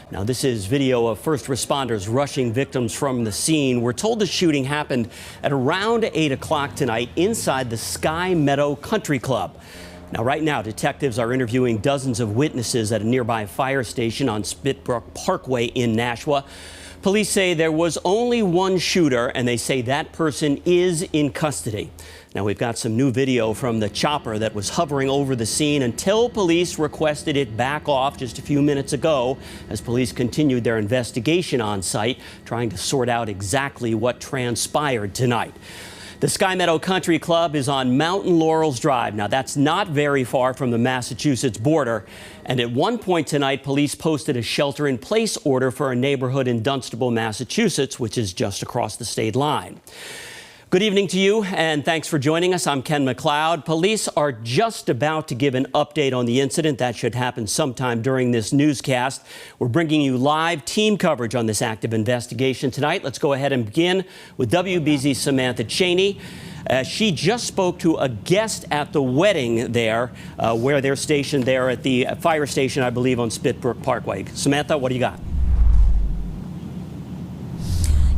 Now, this is video of first responders rushing victims from the scene. We're told the shooting happened at around 8 o'clock tonight inside the Sky Meadow Country Club. Now, right now, detectives are interviewing dozens of witnesses at a nearby fire station on Spitbrook Parkway in Nashua. Police say there was only one shooter, and they say that person is in custody. Now, we've got some new video from the chopper that was hovering over the scene until police requested it back off just a few minutes ago as police continued their investigation on site, trying to sort out exactly what transpired tonight. The Sky Meadow Country Club is on Mountain Laurels Drive. Now, that's not very far from the Massachusetts border. And at one point tonight, police posted a shelter-in-place order for a neighborhood in Dunstable, Massachusetts, which is just across the state line. Good evening to you, and thanks for joining us. I'm Ken McLeod. Police are just about to give an update on the incident. That should happen sometime during this newscast. We're bringing you live team coverage on this active investigation tonight. Let's go ahead and begin with WBZ's Samantha Cheney. She just spoke to a guest at the wedding there, where they're stationed there at the fire station, I believe, on Spitbrook Parkway. Samantha, what do you got?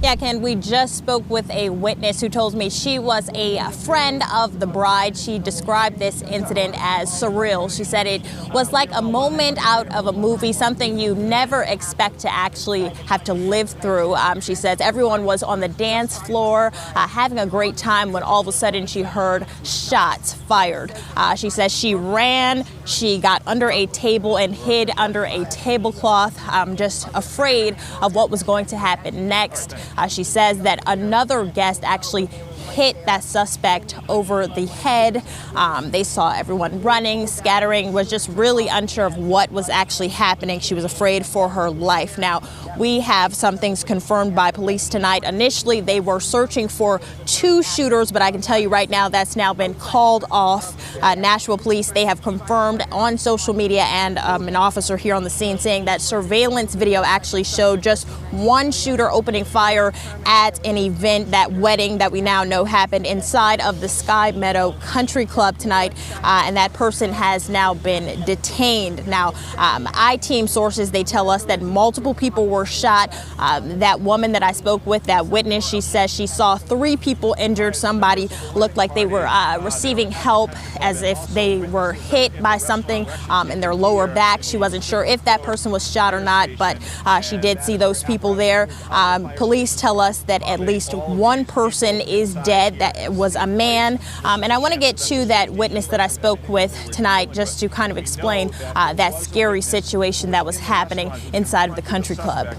Yeah, Ken, we just spoke with a witness who told me she was a friend of the bride. She described this incident as surreal. She said it was like a moment out of a movie, something you never expect to actually have to live through. She says everyone was on the dance floor having a great time when all of a sudden she heard shots fired. She says she ran, she got under a table and hid under a tablecloth, just afraid of what was going to happen next. She says that another guest actually hit that suspect over the head. They saw everyone running, scattering, was just really unsure of what was actually happening. She was afraid for her life. Now, we have some things confirmed by police tonight. Initially, they were searching for two shooters, but I can tell you right now that's now been called off. Nashua police, they have confirmed on social media and an officer here on the scene saying that surveillance video actually showed just one shooter opening fire at an event, that wedding that we now know happened inside of the Sky Meadow Country Club tonight, and that person has now been detained. Now, I-team sources, they tell us that multiple people were shot. That woman that I spoke with, that witness, she says she saw 3 people injured. Somebody looked like they were receiving help as if they were hit by something in their lower back. She wasn't sure if that person was shot or not, but she did see those people there. Police tell us that at least one person is dead. That was a man. And I want to get to that witness that I spoke with tonight just to kind of explain that scary situation that was happening inside of the country club.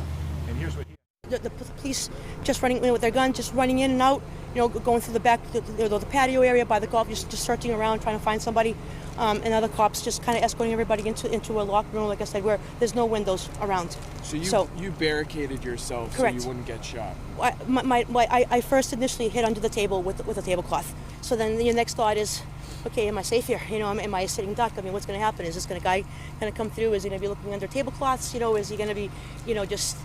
The police just running in with their guns, just running in and out, going through the back, the patio area by the golf, just searching around, trying to find somebody. And other cops just kind of escorting everybody into a locked room, like I said, where there's no windows around. So you barricaded yourself. Correct. So you wouldn't get shot. I first initially hid under the table with a tablecloth. So then your next thought is, okay, am I safe here? Am I a sitting duck? I mean, what's going to happen? Is this guy going to come through? Is he going to be looking under tablecloths? Is he going to be, just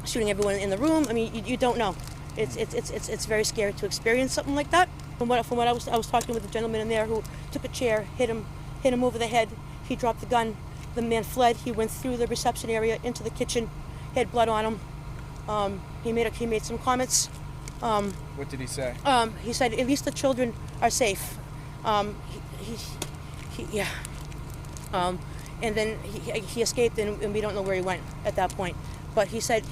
shooting everyone in the room? I mean, you don't know. It's very scary to experience something like that. From what I was talking with a gentleman in there who took a chair, hit him over the head. He dropped the gun. The man fled. He went through the reception area into the kitchen. He had blood on him. He made some comments. What did he say? He said at least the children are safe. Yeah. And then he escaped, and we don't know where he went at that point. But he said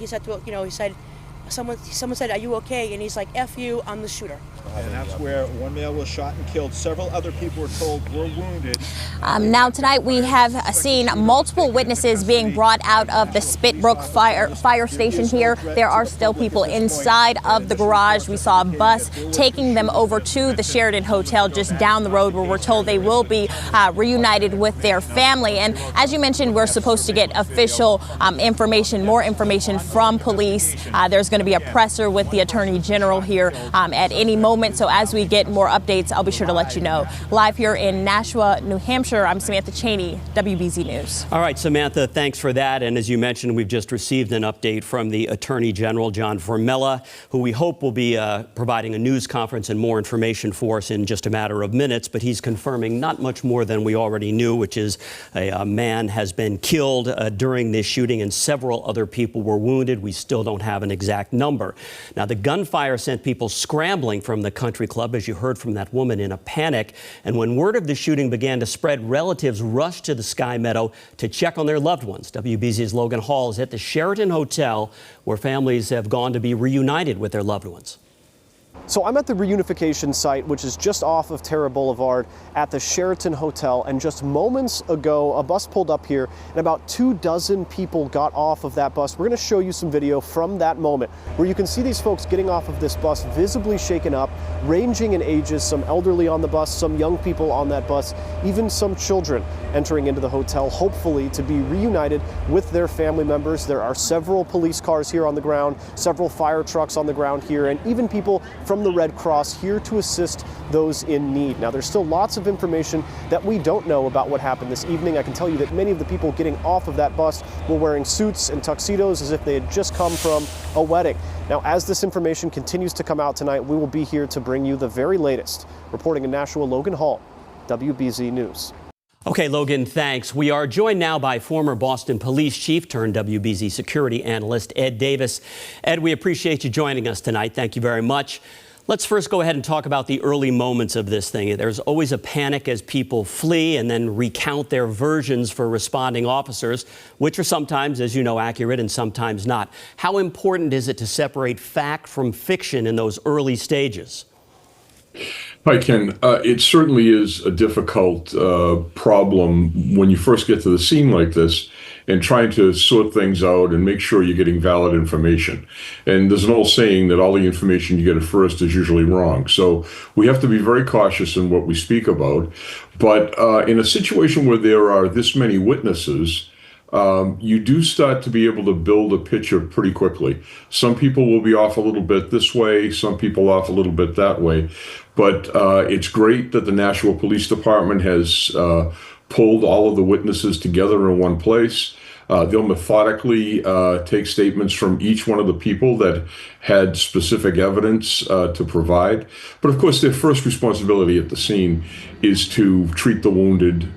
someone said, "Are you okay?" And he's like, "F you, I'm the shooter." And that's where one male was shot and killed. Several other people were told were wounded. Now tonight we have seen multiple witnesses being brought out of the Spitbrook fire station here. There are still people inside of the garage. We saw a bus taking them over to the Sheridan Hotel just down the road, where we're told they will be reunited with their family. And as you mentioned, we're supposed to get official information, more information from police. There's going going to be a presser with the Attorney General here at any moment. So as we get more updates, I'll be sure to let you know. Live here in Nashua, New Hampshire, I'm Samantha Cheney, WBZ News. All right, Samantha, thanks for that. And as you mentioned, we've just received an update from the Attorney General, John Formella, who we hope will be providing a news conference and more information for us in just a matter of minutes. But he's confirming not much more than we already knew, which is a man has been killed during this shooting and several other people were wounded. We still don't have an exact number. Now, the gunfire sent people scrambling from the country club, as you heard from that woman, in a panic. And when word of the shooting began to spread, relatives rushed to the Sky Meadow to check on their loved ones. WBZ's Logan Hall is at the Sheraton Hotel, where families have gone to be reunited with their loved ones. So I'm at the reunification site, which is just off of Terra Boulevard at the Sheraton Hotel, and just moments ago a bus pulled up here and about 24 people got off of that bus. We're going to show you some video from that moment where you can see these folks getting off of this bus visibly shaken up, ranging in ages, some elderly on the bus, some young people on that bus, even some children entering into the hotel, hopefully to be reunited with their family members. There are several police cars here on the ground, several fire trucks on the ground here, and even people from the Red Cross here to assist those in need. Now, there's still lots of information that we don't know about what happened this evening. I can tell you that many of the people getting off of that bus were wearing suits and tuxedos as if they had just come from a wedding. Now, as this information continues to come out tonight, we will be here to bring you the very latest. Reporting in Nashua, Logan Hall, WBZ News. Okay, Logan, thanks. We are joined now by former Boston Police Chief turned WBZ security analyst Ed Davis. Ed, we appreciate you joining us tonight. Thank you very much. Let's first go ahead and talk about the early moments of this thing. There's always a panic as people flee and then recount their versions for responding officers, which are sometimes, as you know, accurate and sometimes not. How important is it to separate fact from fiction in those early stages? Hi, Ken. It certainly is a difficult problem when you first get to the scene like this and trying to sort things out and make sure you're getting valid information. And there's an old saying that all the information you get at first is usually wrong. So we have to be very cautious in what we speak about. But in a situation where there are this many witnesses, you do start to be able to build a picture pretty quickly. Some people will be off a little bit this way, some people off a little bit that way. But it's great that the Nashua Police Department has pulled all of the witnesses together in one place. They'll methodically take statements from each one of the people that had specific evidence to provide. But of course, their first responsibility at the scene is to treat the wounded,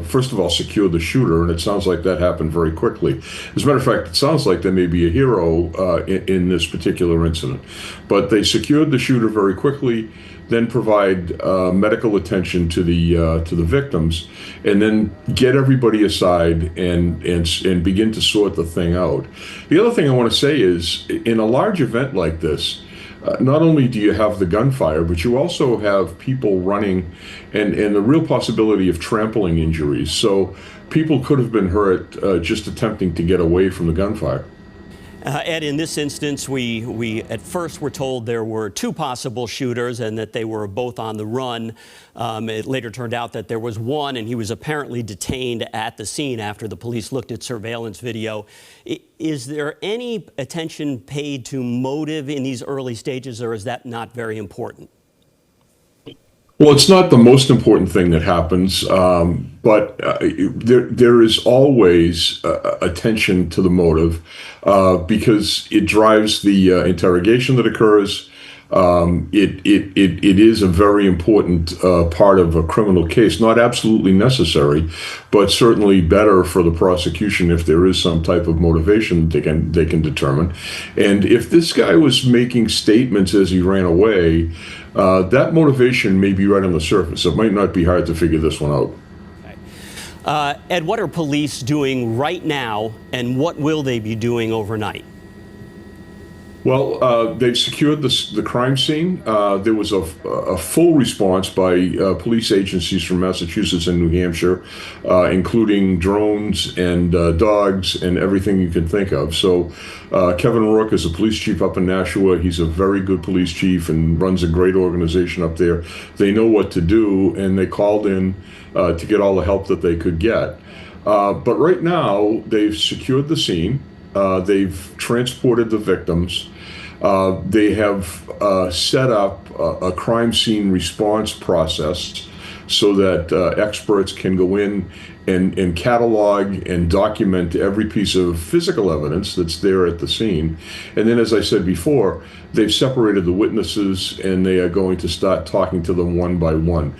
first of all, secure the shooter, and it sounds like that happened very quickly. As a matter of fact, it sounds like there may be a hero in this particular incident. But they secured the shooter very quickly, then provide medical attention to the victims, and then get everybody aside and begin to sort the thing out. The other thing I want to say is, in a large event like this, not only do you have the gunfire, but you also have people running and the real possibility of trampling injuries. So people could have been hurt just attempting to get away from the gunfire. Ed, in this instance, we at first were told there were two possible shooters and that they were both on the run. It later turned out that there was one, and he was apparently detained at the scene after the police looked at surveillance video. Is there any attention paid to motive in these early stages, or is that not very important? Well, it's not the most important thing that happens, but there is always attention to the motive because it drives the interrogation that occurs. It is a very important part of a criminal case, not absolutely necessary, but certainly better for the prosecution if there is some type of motivation they can determine. And if this guy was making statements as he ran away, that motivation may be right on the surface. It might not be hard to figure this one out. Okay. Ed, what are police doing right now, and what will they be doing overnight? Well, they've secured the crime scene. There was a full response by police agencies from Massachusetts and New Hampshire, including drones and dogs and everything you can think of. So Kevin Rourke is a police chief up in Nashua. He's a very good police chief and runs a great organization up there. They know what to do, and they called in to get all the help that they could get. But right now, they've secured the scene. They've transported the victims. They have set up a crime scene response process so that experts can go in and catalog and document every piece of physical evidence that's there at the scene. And then, as I said before, they've separated the witnesses and they are going to start talking to them one by one.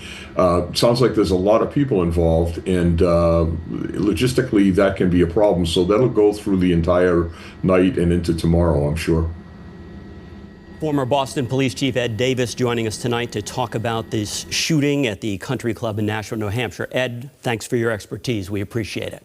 Sounds like there's a lot of people involved, and logistically that can be a problem. So that'll go through the entire night and into tomorrow, I'm sure. Former Boston Police Chief Ed Davis joining us tonight to talk about this shooting at the country club in Nashua, New Hampshire. Ed, thanks for your expertise. We appreciate it.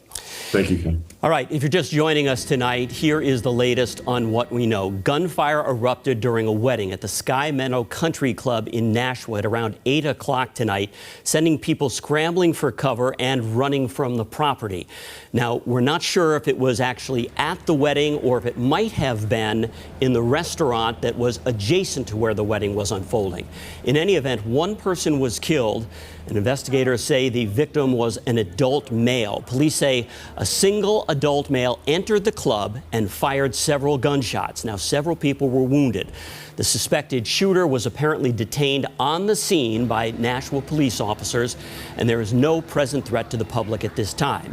Thank you, Ken. All right, if you're just joining us tonight, here is the latest on what we know. Gunfire erupted during a wedding at the Sky Meadow Country Club in Nashua at around 8 o'clock tonight, sending people scrambling for cover and running from the property. Now, we're not sure if it was actually at the wedding or if it might have been in the restaurant that was adjacent to where the wedding was unfolding. In any event, one person was killed, and investigators say the victim was an adult male. Police say a single adult male entered the club and fired several gunshots. Now, several people were wounded. The suspected shooter was apparently detained on the scene by Nashua police officers, and there is no present threat to the public at this time.